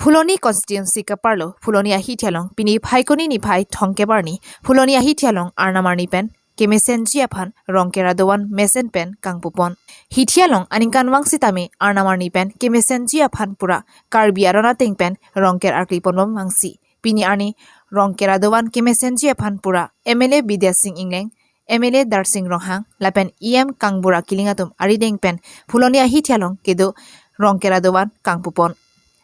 Fuloni constituency kaparlo, Fulonia hitialong, pini paikoni ni pai tongkebarni, Fulonia hitialong arnamarni pen, kemesen jiapan, rongkera doan mesen pen kangpupon. Hitialong aningkan wangsitame arnamarni pen, kemesen jiapan pura, karbiarona ting pen, rongker arklipon wangsi. Pini arni, rongkera doan kemesen jiapan pura, MLA Bidya Singh Ingleng, MLA Darsing Ronghang, lapen EM kangbura kilingatum arideng pen, Fulonia hitialong kedo, rongkera doan kangpupon.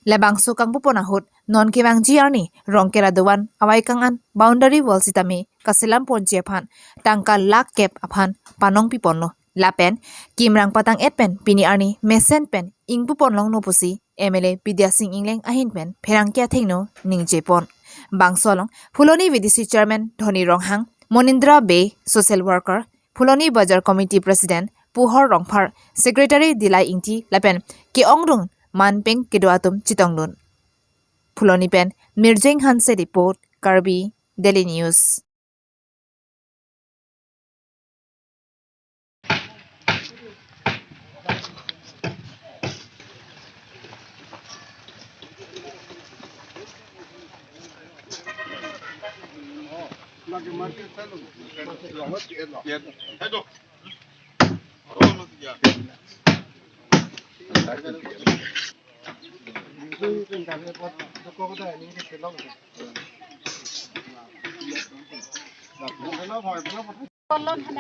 Lebangso kang puponahut non kewang jiarni rongkera doan awai kangan boundary wall sitame kaselam ponjepan tangka lak kep aphan panong piponlo lapen kimrang patang etpen pini arni mesen pen ing puponlong no pusi MLA Bidya Singh Ingleng ahin pen pherangkia thengno ningjepon bangsolong Fuloni VDC chairman Dhoni Ronghang Monindra Bay social worker Fuloni Bazar committee president Puhor Rongphar secretary Dilai Ingti lapen ke ongrung Manpeng Kedoatum Chitonglun. Fuloni pen Mirjeng Hanse report Karbi Daily News.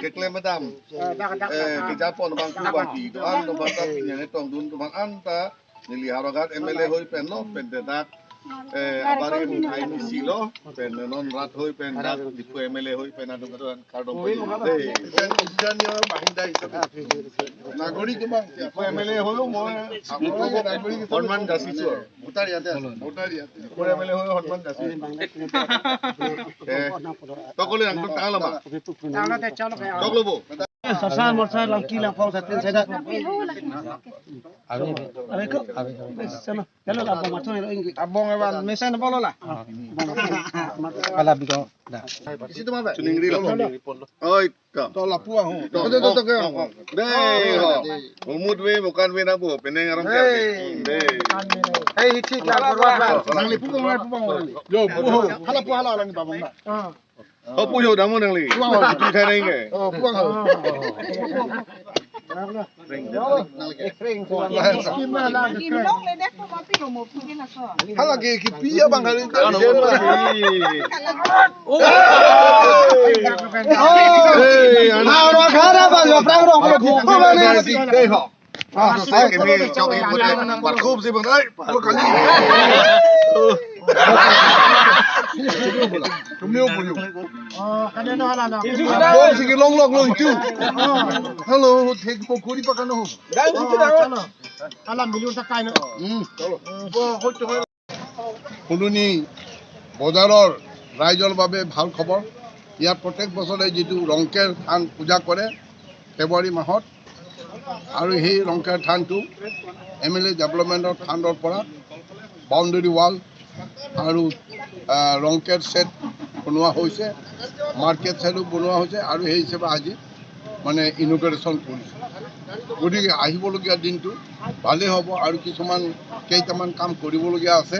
Cái klem madam, cái Japon bang kubah di doang, doang tak punya tong dun doang anta, nili harogat MLA hoi pen lo, pen dedak, abari hai misi lo, pen non rat hoi pen dak dipu MLA hoi pen adu katuan kardom hoi. Pen ujannya mahinda itu. Nagori ke bang, dipu MLA hoi lo mau, Horman dasi tu, mutar ya tu, dipu MLA hoi Horman dasi. Tokole yang tu tang lama. Tok lo bo. Sasar morsar lang kilang pau sa tin seda. Abe ko. Sana. Hello abang macho ni ingi. Abang ewan mesen bolo lah. Kala bigo. Isi tu mana? Suning ri lo. Oi, ka. To la puang ho. To ke. Dei ho. Umud we bukan we nabu, peneng aram ke. Dei. Hey hitik lah berwa. Nang li pupang wala. Yo, puho. Hala pu hala lang babang na. Oh, puyo damu nang li. Tu thai nai nge. Oh puang ho. Hala ke kipiya bang kali. Oh. Hey, Aro khara ba yo prang rong ko ko mane. dei ho. Saya kami cakap ini berkub sih bang. Kali. Tumio puyo. Kadeno hala na. Bol sige long itu. Hello, take pokuri pakano. Dai buti na. Hala milyon ta kai na. ফুলনি বজাৰৰ ৰাইজৰ বাবে ভাল খবৰ ইয়াত প্ৰত্যেক বছৰে যিটো ৰংকেৰ থান পূজা কৰে ফেব্ৰুৱাৰী মাহত আৰু সেই ৰংকেৰ থানটো MLA ডেভেলপমেণ্টৰ ফাণ্ডৰ পৰা বাউণ্ডেৰী ৱাল আৰু ৰংকেৰ ছেট বনোৱা হৈছে মাৰ্কেট ছেটো বনোৱা হৈছে আৰু সেই হিচাপে আজি মানে ইনগ্ৰেশ্যন কৰিছে গতিকে আহিবলগীয়া দিনটো ভালেই হ'ব আৰু কিছুমান কেইটামান কাম কৰিবলগীয়া আছে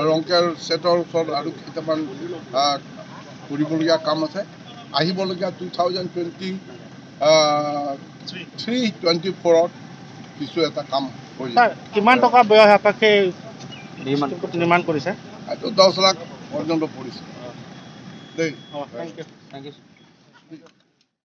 ৰংকেৰ ছেটৰ ওচৰত আৰু কেইটামান কৰিবলগীয়া কাম আছে আহিবলগীয়া 2023-24ত কিছু এটা কাম হৈ যাব কিমান টকা ব্যয় সাপেক্ষে নিৰ্মাণ কৰিছে এইটো 10 লাখ পৰ্যন্ত পৰিছে দেই থেংক ইউ